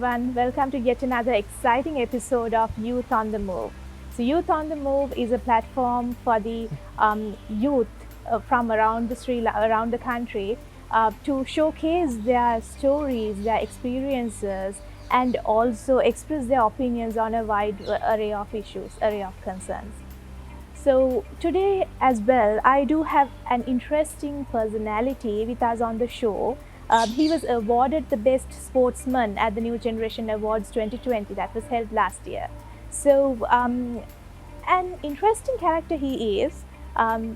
everyone, welcome to yet another exciting episode of Youth on the Move. So Youth on the Move is a platform for the youth from around the country to showcase their stories, their experiences, and also express their opinions on a wide array of issues, array of concerns. So today as well, I do have an interesting personality with us on the show. He was awarded the Best Sportsman at the New Generation Awards 2020 that was held last year. So an interesting character he is,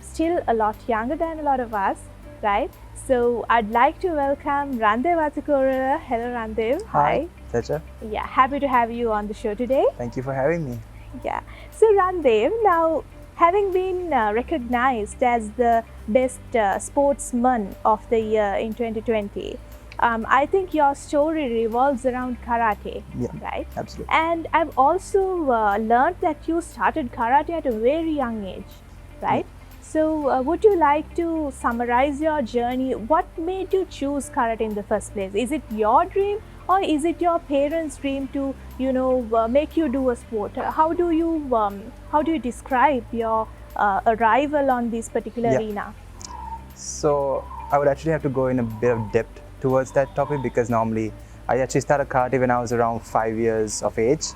still a lot younger than a lot of us, right? So I'd like to welcome Randev Athukorala. Hello Randev. Hi. Pleasure. Yeah, happy to have you on the show today. Thank you for having me. Yeah. So Randev, now having been recognized as the best sportsman of the year in 2020, I think your story revolves around karate, right? Absolutely. And I've also learned that you started karate at a very young age, right? So would you like to summarize your journey? What made you choose karate in the first place? Is it your dream, or is it your parents' dream to, make you do a sport? How do you describe your arrival on this particular arena? So I would actually have to go in a bit of depth towards that topic, because normally I actually started karate when I was around 5 years of age,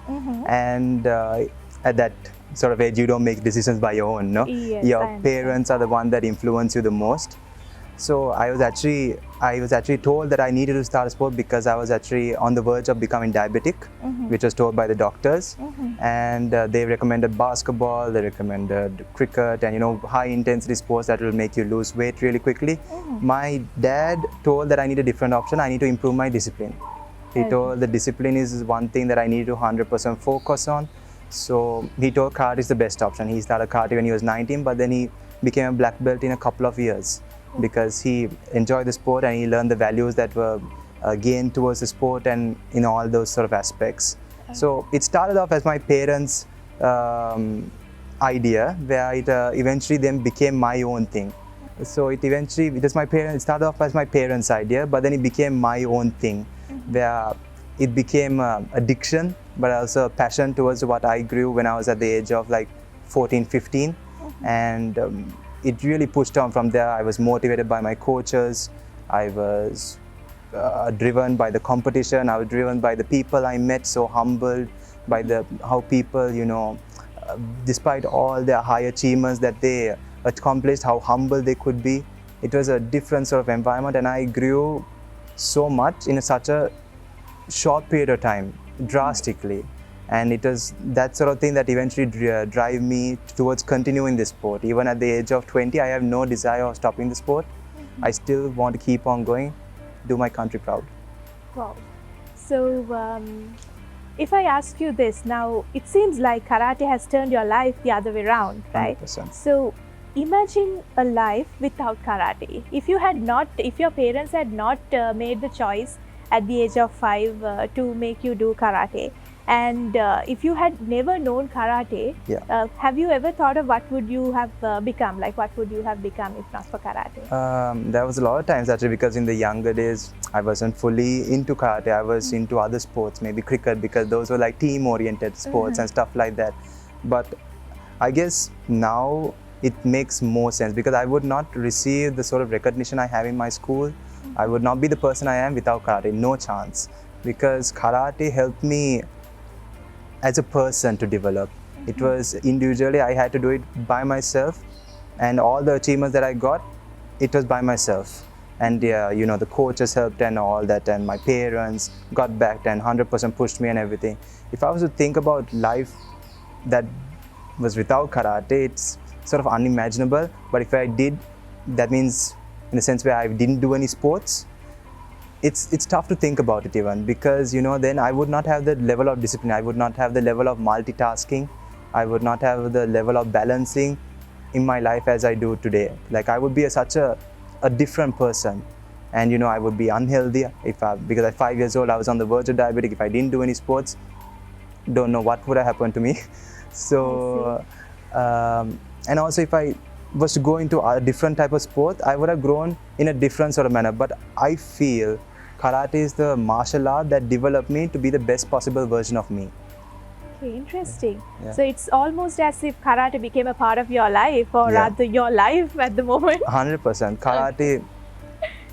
and at that sort of age you don't make decisions by your own, no? Yes, your parents are the one that influence you the most. So I was actually told that I needed to start a sport because I was actually on the verge of becoming diabetic, which was told by the doctors, and they recommended basketball, they recommended cricket, and high intensity sports that will make you lose weight really quickly. My dad told that I need a different option. I need to improve my discipline. He told the discipline is one thing that I need to 100% focus on. So he told karate is the best option. He started karate when he was 19, but then he became a black belt in a couple of years, because he enjoyed the sport and he learned the values that were gained towards the sport and in all those sort of aspects. So it started off as my parents' idea, where it eventually then became my own thing. So it started off as my parents' idea, but then it became my own thing, where it became addiction, but also a passion towards what I grew when I was at the age of like 14, 15. And it really pushed on from there. I was motivated by my coaches. I was driven by the competition. I was driven by the people I met, so humbled by how people, despite all their high achievements that they accomplished, how humble they could be. It was a different sort of environment, and I grew so much in such a short period of time, drastically. And it was that sort of thing that eventually drive me towards continuing this sport. Even at the age of 20, I have no desire of stopping the sport. I still want to keep on going, do my country proud. Wow. So if I ask you this, now it seems like karate has turned your life the other way around, right? 100%. So imagine a life without karate. If your parents had not made the choice at the age of 5 to make you do karate, and if you had never known karate, have you ever thought of what would you have become? Like, what would you have become if not for karate? There was a lot of times actually, because in the younger days I wasn't fully into karate. I was into other sports, maybe cricket, because those were like team-oriented sports and stuff like that. But I guess now it makes more sense, because I would not receive the sort of recognition I have in my school. I would not be the person I am without karate, no chance. Because karate helped me as a person to develop. It was individually, I had to do it by myself, and all the achievements that I got, it was by myself. And the coaches helped and all that, and my parents got back and 100% pushed me and everything. If I was to think about life that was without karate, it's sort of unimaginable. But if I did, that means in a sense where I didn't do any sports, it's tough to think about it even, because then I would not have the level of discipline, I would not have the level of multitasking, I would not have the level of balancing in my life as I do today. Like, I would be such a different person, and I would be unhealthy because at 5 years old I was on the verge of diabetic. If I didn't do any sports, don't know what would have happened to me. So and also if I was to go into a different type of sport, I would have grown in a different sort of manner. But I feel karate is the martial art that developed me to be the best possible version of me. Okay, interesting. Yeah. So it's almost as if karate became a part of your life, or Yeah. rather your life at the moment. 100%. Karate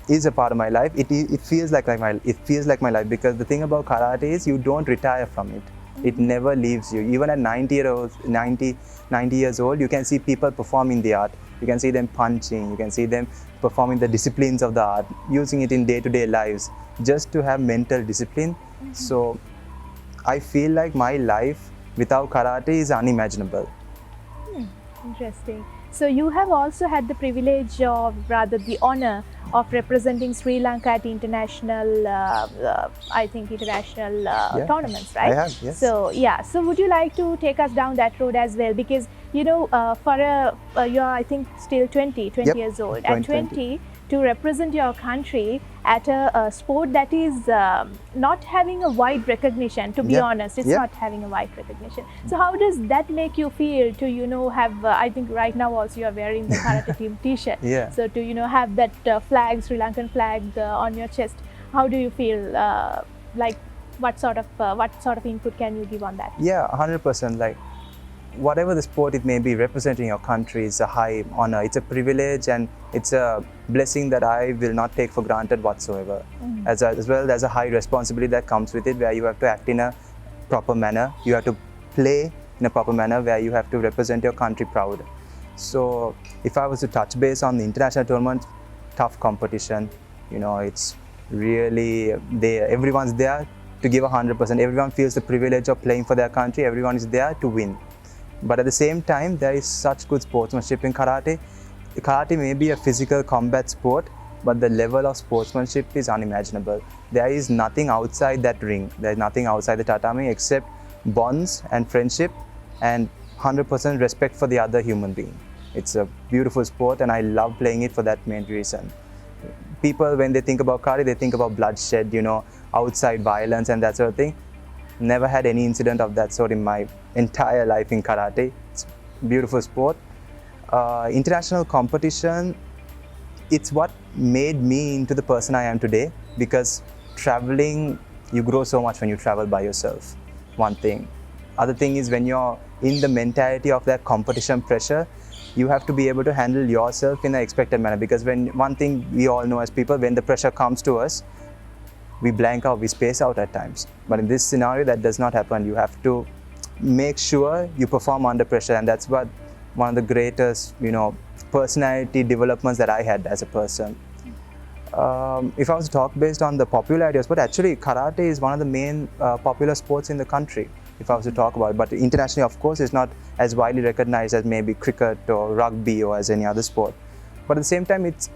is a part of my life. It feels like my life, because the thing about karate is you don't retire from it. It never leaves you. Even at 90 years old, you can see people performing the art. You can see them punching. You can see them performing the disciplines of the art, using it in day-to-day lives, just to have mental discipline. So I feel like my life without karate is unimaginable. Interesting. So you have also had the privilege, or rather the honor, of representing Sri Lanka at international, I think international Yeah, tournaments, right? I have, yes. So yeah. So would you like to take us down that road as well? Because for you're I think still 20 Yep, years old. 20. At 20, to represent your country at a sport that is not having a wide recognition, to be Yep, honest, it's yep. not having a wide recognition. So how does that make you feel to have I think right now also you are wearing the karate team t-shirt. Yeah. So to have that flag, Sri Lankan flag on your chest, how do you feel? Like what sort of input can you give on that? Yeah, 100%. Like, whatever the sport it may be, representing your country is a high honor. It's a privilege, and it's a blessing that I will not take for granted whatsoever. As well as a high responsibility that comes with it, where you have to act in a proper manner. You have to play in a proper manner, where you have to represent your country proud. So if I was to touch base on the international tournament, tough competition. It's really there. Everyone's there to give 100%. Everyone feels the privilege of playing for their country. Everyone is there to win. But at the same time, there is such good sportsmanship in karate. Karate may be a physical combat sport, but the level of sportsmanship is unimaginable. There is nothing outside that ring. There is nothing outside the tatami except bonds and friendship and 100% respect for the other human being. It's a beautiful sport, and I love playing it for that main reason. People, when they think about karate, they think about bloodshed, outside violence and that sort of thing. Never had any incident of that sort in my entire life in karate. It's a beautiful sport. International competition, it's what made me into the person I am today, because traveling, you grow so much when you travel by yourself. One thing. Other thing is, when you're in the mentality of that competition pressure, you have to be able to handle yourself in an expected manner, because one thing we all know as people, when the pressure comes to us, we blank out, we space out at times. But in this scenario, that does not happen. You have to make sure you perform under pressure, and that's what one of the greatest, personality developments that I had as a person. If I was to talk based on the popularity of sport, actually karate is one of the main popular sports in the country, if I was to talk about it. But internationally, of course, it's not as widely recognized as maybe cricket or rugby or as any other sport. But at the same time, it's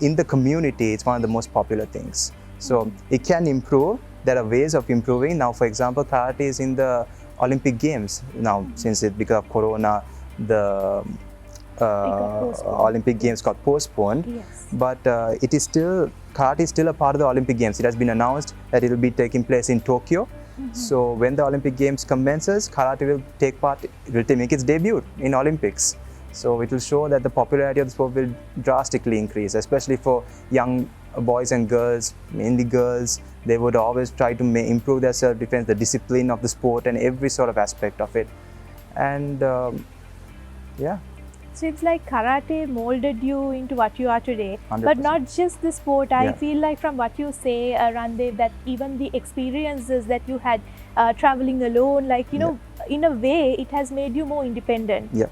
in the community, it's one of the most popular things. So it can improve. There are ways of improving. Now, for example, karate is in the Olympic Games now, since because of Corona, the Olympic Games got postponed. Yes. But karate is still a part of the Olympic Games. It has been announced that it will be taking place in Tokyo. So when the Olympic Games commences, karate will take part. It will make its debut in Olympics. So it will show that the popularity of the sport will drastically increase, especially for young boys and girls, mainly girls. They would always try to improve their self-defense, the discipline of the sport, and every sort of aspect of it. And yeah. So it's like karate molded you into what you are today. 100%. But not just the sport. I Yeah. feel like from what you say, Randev, that even the experiences that you had traveling alone, like, in a way, it has made you more independent. Yeah.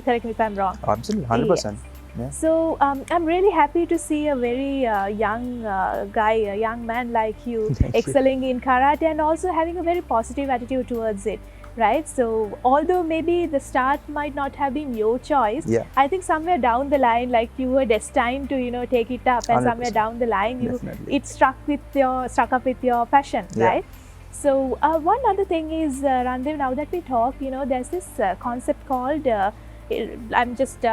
Correct me if I'm wrong. Absolutely, 100%. Yeah. So I'm really happy to see a very young guy, a young man like you, excelling in karate and also having a very positive attitude towards it, right? So although maybe the start might not have been your choice, Yeah. I think somewhere down the line, like you were destined to take it up, and 100%. somewhere down the line, Definitely. it struck up with your passion, Yeah. right? So one other thing is, Randev, now that we talk, there's this concept called I'm just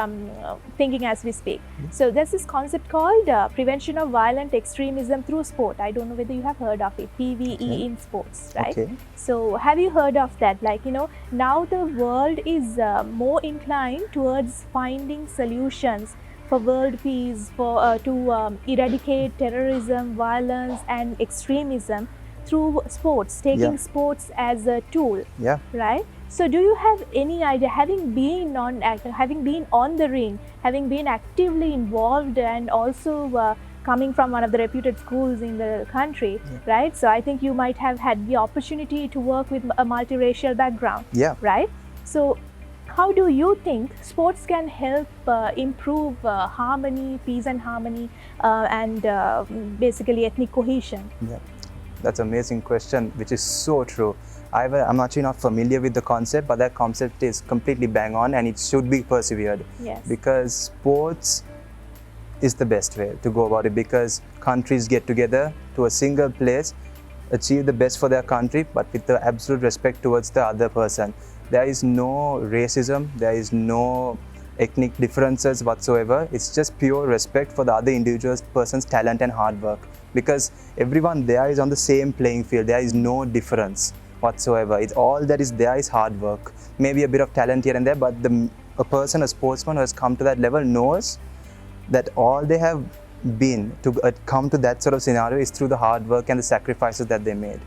thinking as we speak. So there's this concept called prevention of violent extremism through sport. I don't know whether you have heard of it, PVE in sports, right? Okay. So have you heard of that? Like, now the world is more inclined towards finding solutions for world peace, for to eradicate terrorism, violence, and extremism through sports, taking sports as a tool. Yeah. Right. So, do you have any idea, having been on the ring, having been actively involved, and also coming from one of the reputed schools in the country, right? So, I think you might have had the opportunity to work with a multiracial background, right? So, how do you think sports can help improve harmony, peace and harmony, and basically ethnic cohesion? Yeah, that's an amazing question, which is so true. I'm actually not familiar with the concept, but that concept is completely bang on and it should be persevered. Yes. Because sports is the best way to go about it, because countries get together to a single place, achieve the best for their country, but with the absolute respect towards the other person. There is no racism, there is no ethnic differences whatsoever. It's just pure respect for the other individual person's talent and hard work, because everyone there is on the same playing field. There is no difference whatsoever. It's all that is there is hard work, maybe a bit of talent here and there, but a sportsman who has come to that level knows that all they have been to come to that sort of scenario is through the hard work and the sacrifices that they made.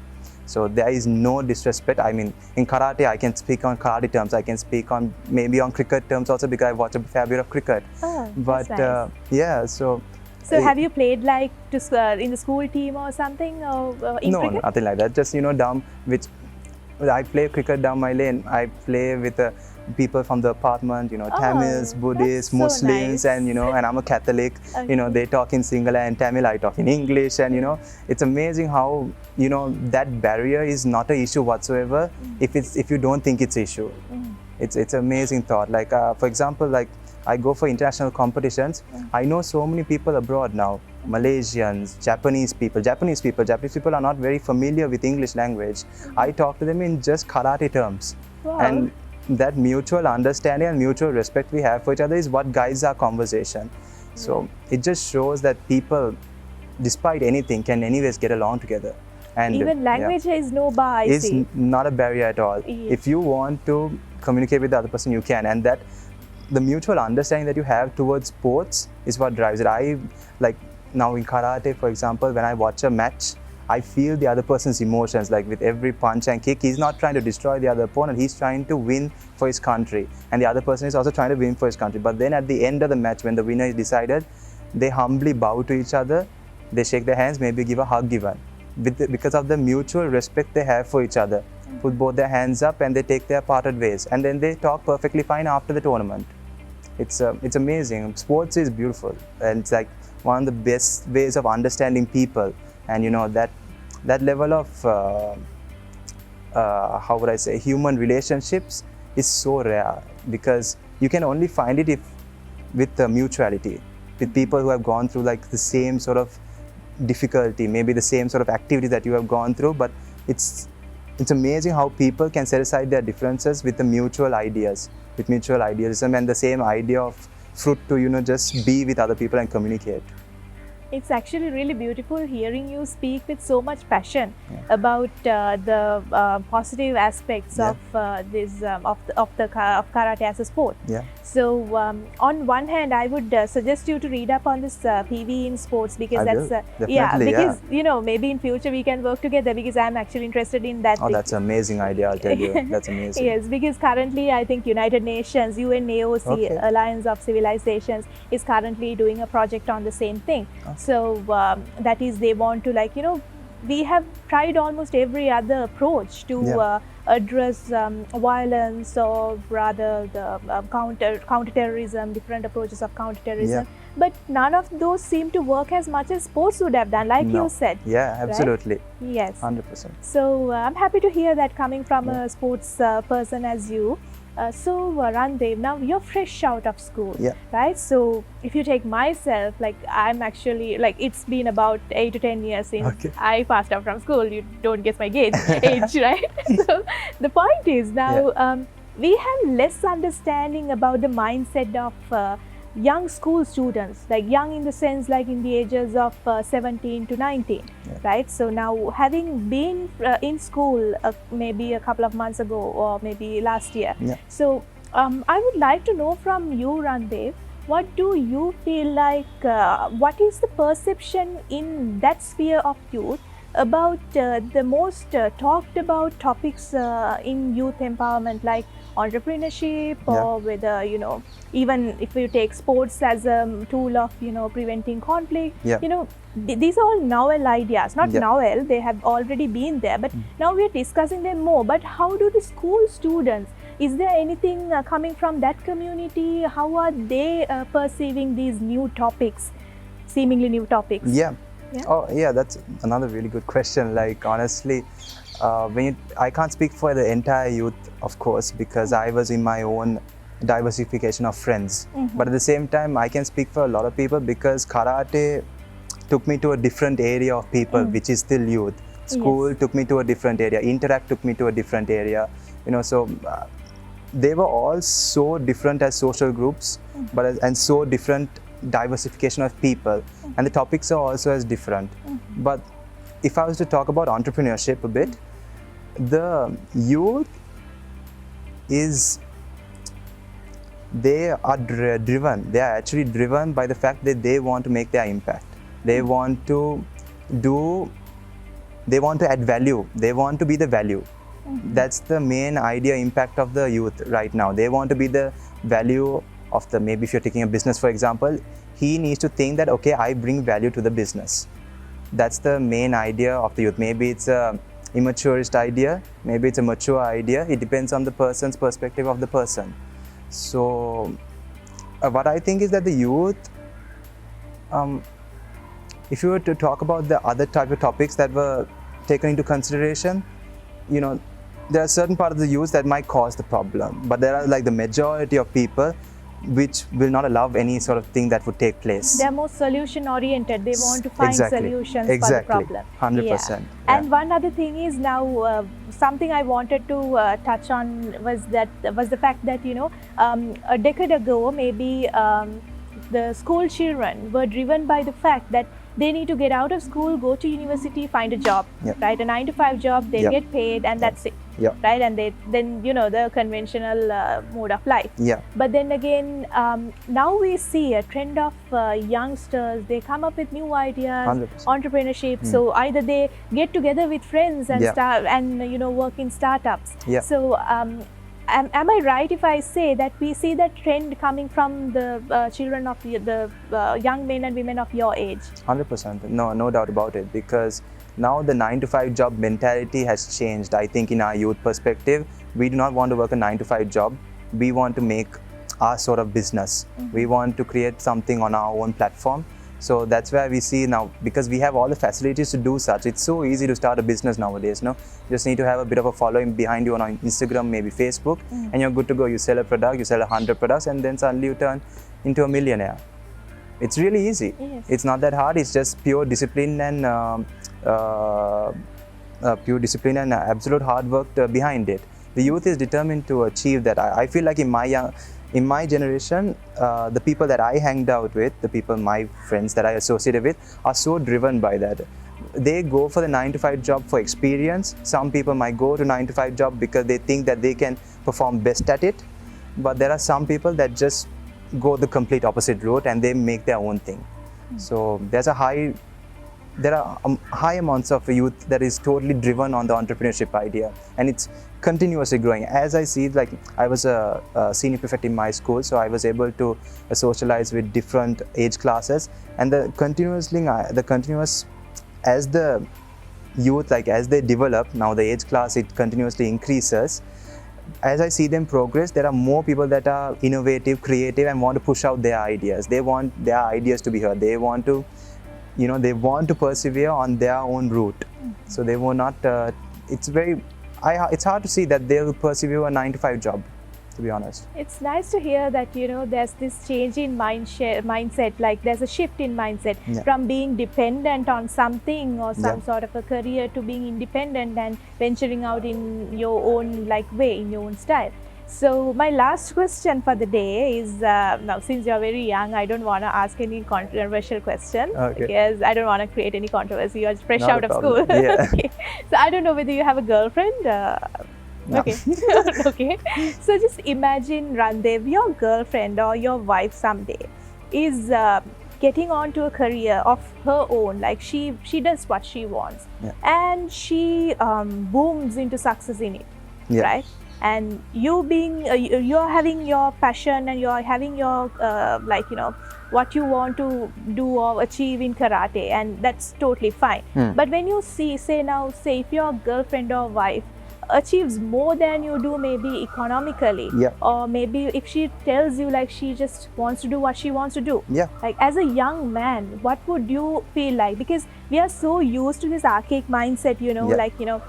So there is no disrespect. I mean, in karate, I can speak on karate terms. I can speak on maybe on cricket terms also, because I watch a fair bit of cricket. Oh, but that's nice. yeah, so. So have you played like in the school team or something, or in no, cricket? nothing like that. Just which I play cricket down my lane. I play with people from the apartment, Tamils, Buddhists, so Muslims, nice. and and I'm a Catholic. Okay. They talk in Sinhala and Tamil, I talk in English, and it's amazing how that barrier is not an issue whatsoever. If you don't think it's an issue, it's amazing thought. Like for example, like I go for international competitions. I know so many people abroad now. Malaysians, Japanese people. Japanese people are not very familiar with English language. I talk to them in just karate terms. Wow. And that mutual understanding and mutual respect we have for each other is what guides our conversation. So it just shows that people, despite anything, can anyways get along together. And even language is no bar, I see. It's not a barrier at all. Yes. If you want to communicate with the other person, you can. And that the mutual understanding that you have towards sports is what drives it. I like now in karate, for example, when I watch a match, I feel the other person's emotions. Like with every punch and kick, he's not trying to destroy the other opponent, he's trying to win for his country. And the other person is also trying to win for his country. But then at the end of the match, when the winner is decided, they humbly bow to each other, they shake their hands, maybe give a hug even. Because of the mutual respect they have for each other. Put both their hands up and they take their parted ways. And then they talk perfectly fine after the tournament. It's amazing. Sports is beautiful, and it's like one of the best ways of understanding people. And that level of how would I say, human relationships is so rare, because you can only find it with mutuality, with people who have gone through like the same sort of difficulty, maybe the same sort of activity that you have gone through. But it's amazing how people can set aside their differences with the mutual ideas, with mutual idealism and the same idea of fruit to just be with other people and communicate. It's actually really beautiful hearing you speak with so much passion about the positive aspects of this of karate as a sport. Yeah. So on one hand, I would suggest you to read up on this PV in sports, because because maybe in future we can work together, because I'm actually interested in that. Oh, that's an amazing idea, I'll tell you. That's amazing. Yes, because currently I think United Nations, UNAOC, Alliance of Civilizations, is currently doing a project on the same thing. So that is, they want to we have tried almost every other approach to address violence, or rather the counter-terrorism, different approaches of counter-terrorism. But none of those seem to work as much as sports would have done, like you said. Yeah, absolutely. Right? Yes. 100%. So I'm happy to hear that coming from a sports person as you. So Randev, now you're fresh out of school, right? So if you take myself, like I'm actually, it's been about 8 to 10 years since I passed out from school. You don't guess my age, right? So the point is now we have less understanding about the mindset of young school students, like young in the sense like in the ages of 17 to 19, right? So now, having been in school maybe a couple of months ago or maybe last year, so I would like to know from you, Randev, what do you feel like, what is the perception in that sphere of youth about the most talked about topics in youth empowerment, like entrepreneurship, or whether, even if you take sports as a tool of, preventing conflict, these are all novel ideas, not novel, they have already been there, but now we are discussing them more. But how do the school students, is there anything coming from that community? How are they perceiving these new topics, seemingly new topics? Oh yeah, that's another really good question. Like honestly, I can't speak for the entire youth, of course, because I was in my own diversification of friends. But at the same time, I can speak for a lot of people because karate took me to a different area of people, which is still youth. School took me to a different area. Interact took me to a different area. So they were all so different as social groups, and so different diversification of people, and the topics are also as different. But if I was to talk about entrepreneurship a bit, the youth they are driven. They are actually driven by the fact that they want to make their impact. They want to add value. They want to be the value. That's the main idea, impact of the youth right now. They want to be the value of the, maybe if you're taking a business, for example, he needs to think that, okay, I bring value to the business. That's the main idea of the youth. Maybe it's a immaturist idea, maybe it's a mature idea. It depends on the person's perspective of the person. So what I think is that the youth, if you were to talk about the other type of topics that were taken into consideration, there are certain parts of the youth that might cause the problem, but there are like the majority of people which will not allow any sort of thing that would take place. They're more solution oriented. They want to find solutions for the problem. 100%. And one other thing is now something I wanted to touch on was the fact that a decade ago maybe the school children were driven by the fact that they need to get out of school, go to university, find a job, right? A 9-to-5 job, they get paid, and that's it, right? And then the conventional mode of life. But then again, now we see a trend of youngsters. They come up with new ideas, 100%. Entrepreneurship. So either they get together with friends and start and work in startups. So am I right if I say that we see that trend coming from the children of the young men and women of your age? 100%. No doubt about it, because now the 9-to-5 job mentality has changed. I think in our youth perspective, we do not want to work a 9-to-5 job. We want to make our sort of business. We want to create something on our own platform. So that's where we see now, because we have all the facilities to do such. It's so easy to start a business nowadays. You just need to have a bit of a following behind you on Instagram, maybe Facebook, and you're good to go. You sell a product, you sell 100 products, and then suddenly you turn into a millionaire. It's really easy. It's not that hard. It's just pure discipline and absolute hard work behind it. The youth is determined to achieve that. I feel like in my generation, the people that I hanged out with, my friends that I associated with, are so driven by that. They go for the 9-to-5 job for experience. Some people might go to 9-to-5 job because they think that they can perform best at it. But there are some people that just go the complete opposite route and they make their own thing. So there are high amounts of youth that is totally driven on the entrepreneurship idea, and it's continuously growing. As I see, like I was a senior prefect in my school, so I was able to socialize with different age classes, and as the youth, like as they develop, now the age class, it continuously increases. As I see them progress, there are more people that are innovative, creative, and want to push out their ideas. They want their ideas to be heard. They want to they want to persevere on their own route. So they will not, it's hard to see that they'll persevere a 9-to-5 job, to be honest. It's nice to hear that, there's this change in mindset, like there's a shift in mindset from being dependent on something or some sort of a career to being independent and venturing out in your own way, in your own style. So my last question for the day is, now since you're very young, I don't want to ask any controversial question, because I don't want to create any controversy. You're fresh out of school. Okay. So I don't know whether you have a girlfriend. No. Okay. Okay. So just imagine, Randev, your girlfriend or your wife someday is getting onto a career of her own. Like she does what she wants, and she booms into success in it, right? And you being you're having your passion and you're having your like, you know, what you want to do or achieve in karate, and that's totally fine. But when you see, say if your girlfriend or wife achieves more than you do, maybe economically, or maybe if she tells you like she just wants to do what she wants to do, like as a young man, what would you feel like? Because we are so used to this archaic mindset, you know, like, you know,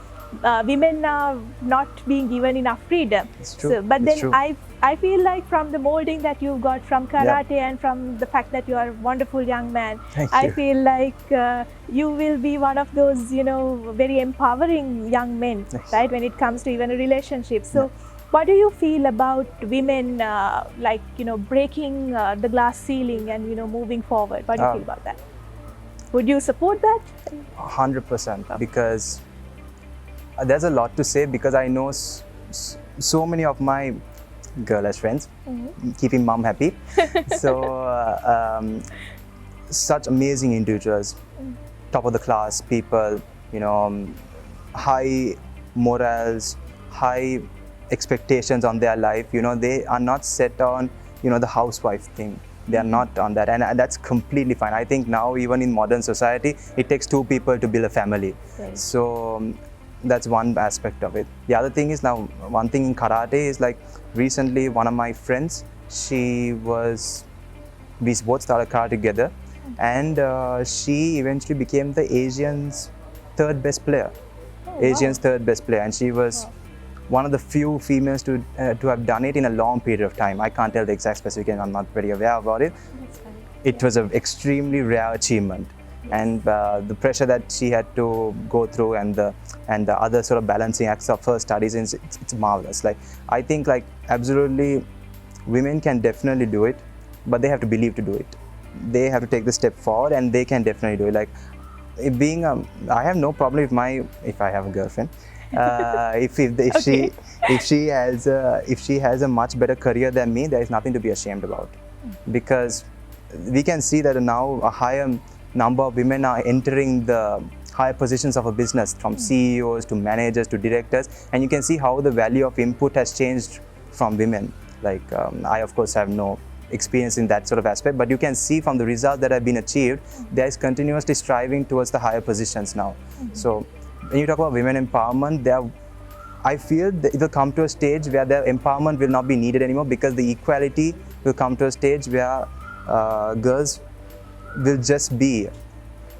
women are not being given enough freedom. It's true. So, but it's then true. I feel like from the molding that you got from karate and from the fact that you are a wonderful young man, I feel like you will be one of those, you know, very empowering young men, right, when it comes to even a relationship. So what do you feel about women like, you know, breaking the glass ceiling and, you know, moving forward? What do you feel about that? Would you support that? 100%, because there's a lot to say, because I know so many of my girl as friends, keeping mom happy. So such amazing individuals, top of the class people, you know, high morals, high expectations on their life. You know, they are not set on, you know, the housewife thing. They are not on that, and that's completely fine. I think now, even in modern society, it takes two people to build a family. So that's one aspect of it. The other thing is, now one thing in karate is, like, recently one of my friends, we both started karate together, and she eventually became the Asian's third best player. And she was one of the few females to have done it in a long period of time. I can't tell the exact specification, I'm not very aware about it. It was an extremely rare achievement. And the pressure that she had to go through, and the other sort of balancing acts of her studies, it's marvelous. Like, I think, like, absolutely women can definitely do it, but they have to believe to do it. They have to take the step forward, and they can definitely do it. Like, I have no problem if I have a girlfriend, if she has a much better career than me, there is nothing to be ashamed about, because we can see that now a higher number of women are entering the higher positions of a business, from CEOs to managers to directors, and you can see how the value of input has changed from women. Like, I of course have no experience in that sort of aspect, but you can see from the results that have been achieved, there is continuously striving towards the higher positions now. So when you talk about women empowerment, I feel that it will come to a stage where the empowerment will not be needed anymore, because the equality will come to a stage where girls will just be,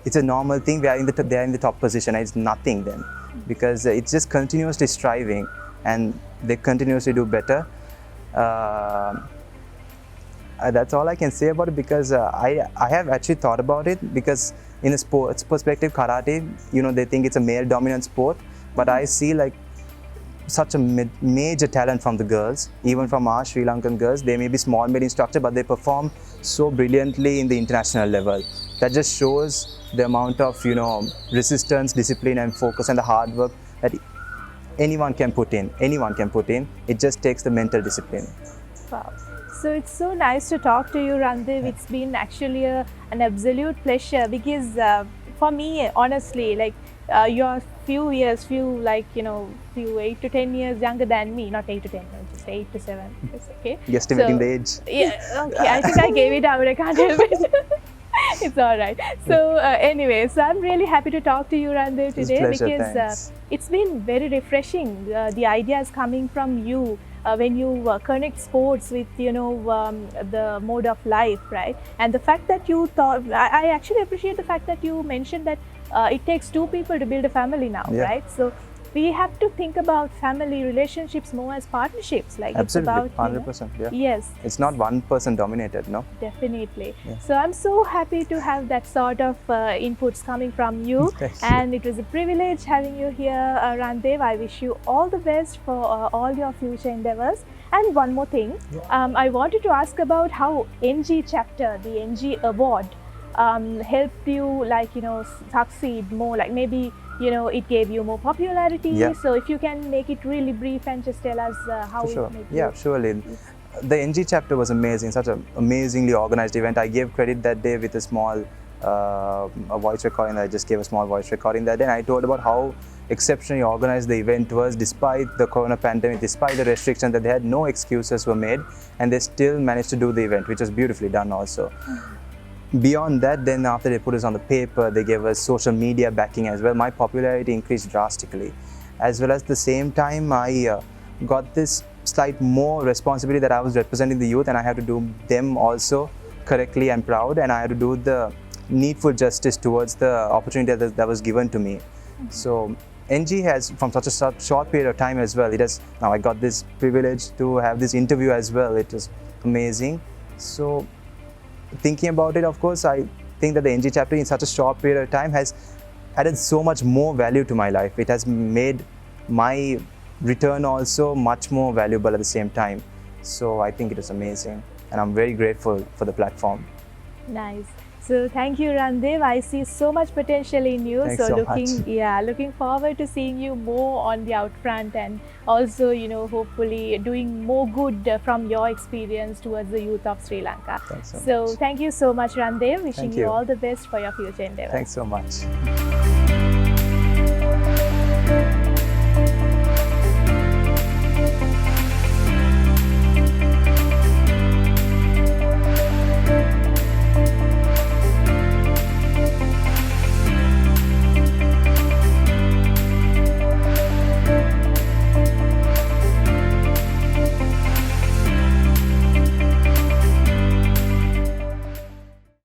it's a normal thing, they are in the top position, and it's nothing then, because it's just continuously striving and they continuously do better. That's all I can say about it, because I have actually thought about it, because in a sports perspective, karate, you know, they think it's a male dominant sport, but I see like such a major talent from the girls, even from our Sri Lankan girls. They may be small made in structure, but they perform so brilliantly in the international level. That just shows the amount of, you know, resistance, discipline and focus and the hard work that anyone can put in. It just takes the mental discipline. Wow. So it's so nice to talk to you, Randev. It's been actually an absolute pleasure, because for me, honestly, like, you're few 8 to 10 years younger than me. Not 8 to 10, no, just 8 to 7. It's okay. You're estimating the age. Yeah, okay. I think I gave it out. I can't help it. It's all right. So anyway, so I'm really happy to talk to you, Randev, today, because it's been very refreshing. The ideas coming from you when you connect sports with, you know, the mode of life, right? And the fact that you thought, I actually appreciate the fact that you mentioned that it takes two people to build a family now, right? So we have to think about family relationships more as partnerships. Like, absolutely, it's about 100%. Yeah. Yes. It's not one person dominated, no? Definitely. Yeah. So I'm so happy to have that sort of inputs coming from you. And it was a privilege having you here, Randev. I wish you all the best for all your future endeavors. And one more thing, I wanted to ask about how NG chapter, the NG award, helped you, like, you know, succeed more, like maybe, you know, it gave you more popularity. So if you can make it really brief and just tell us how it made you. Surely. the NG chapter was amazing, such an amazingly organized event. I gave credit that day with a small a voice recording. I just gave a small voice recording that day, and I told about how exceptionally organized the event was despite the corona pandemic, despite the restrictions, that they had no excuses were made, and they still managed to do the event, which was beautifully done also. Beyond that, then after they put us on the paper, they gave us social media backing as well. My popularity increased drastically. As well as the same time, I got this slight more responsibility that I was representing the youth, and I had to do them also correctly and proud, and I had to do the needful justice towards the opportunity that was given to me. So NG has, from such a short period of time as well, now I got this privilege to have this interview as well. It was amazing. So thinking about it, of course, I think that the NG chapter in such a short period of time has added so much more value to my life. It has made my return also much more valuable at the same time. So I think it is amazing, and I'm very grateful for the platform. Nice. So thank you, Randev. I see so much potential in you. Thanks so looking forward to seeing you more on the out front, and also, hopefully doing more good from your experience towards the youth of Sri Lanka. Thanks so So much. thank you so much, Randev. Wishing Thank you you. all the best for your future endeavors. Thanks so much.